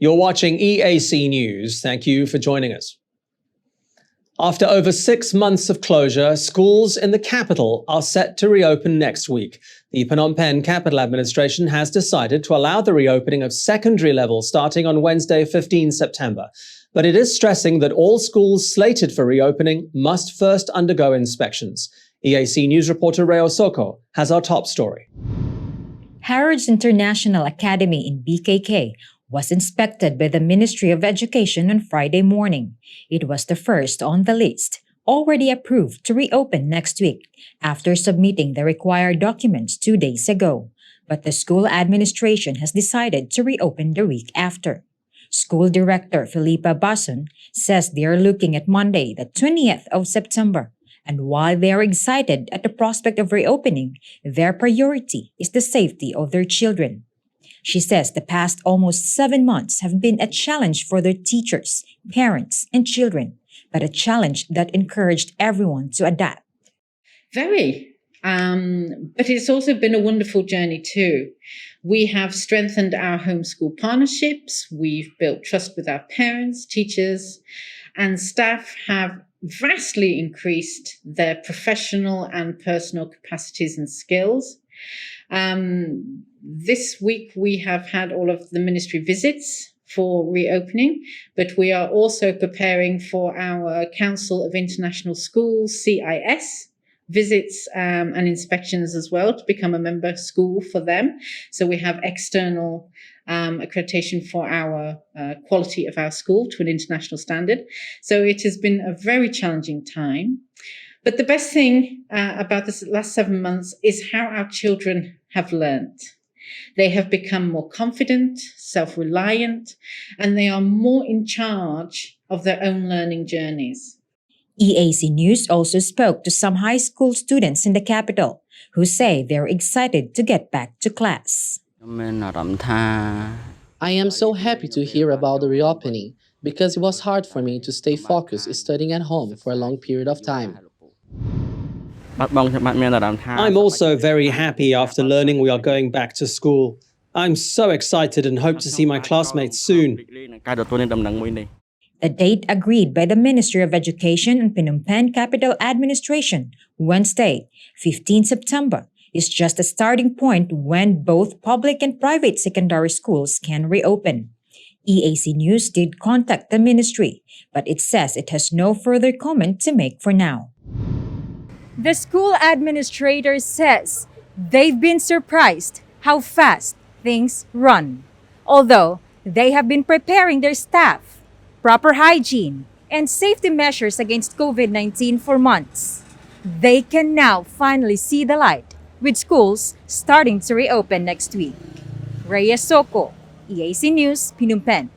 You're watching EAC News. Thank you for joining us. After over 6 months of closure, schools in the capital are set to reopen next week. The Phnom Penh Capital Administration has decided to allow the reopening of secondary levels starting on Wednesday, 15 September. But it is stressing that all schools slated for reopening must first undergo inspections. EAC News reporter Reo Soko has our top story. Harrods International Academy in BKK was inspected by the Ministry of Education on Friday morning. It was the first on the list, already approved to reopen next week after submitting the required documents 2 days ago. But the school administration has decided to reopen the week after. School Director Felipa Bason says they are looking at Monday, the 20th of September. And while they are excited at the prospect of reopening, their priority is the safety of their children. She says the past almost 7 months have been a challenge for their teachers, parents, and children, but a challenge that encouraged everyone to adapt. Very. But it's also been a wonderful journey too. We have strengthened our homeschool partnerships. We've built trust with our parents, teachers, and staff have vastly increased their professional and personal capacities and skills. This week we have had all of the ministry visits for reopening, but we are also preparing for our Council of International Schools, CIS, visits and inspections as well to become a member school for them. So we have external accreditation for our quality of our school to an international standard. So it has been a very challenging time. But the best thing about this last 7 months is how our children have learned. They have become more confident, self-reliant, and they are more in charge of their own learning journeys. EAC News also spoke to some high school students in the capital who say they're excited to get back to class. I am so happy to hear about the reopening because it was hard for me to stay focused studying at home for a long period of time. I'm also very happy after learning we are going back to school. I'm so excited and hope to see my classmates soon. The date agreed by the Ministry of Education and Phnom Penh Capital Administration, Wednesday, 15 September, is just a starting point when both public and private secondary schools can reopen. EAC News did contact the ministry, but it says it has no further comment to make for now. The school administrator says they've been surprised how fast things run. Although they have been preparing their staff, proper hygiene, and safety measures against COVID-19 for months, they can now finally see the light with schools starting to reopen next week. Rhea Soko, EAC News, Phnom Penh.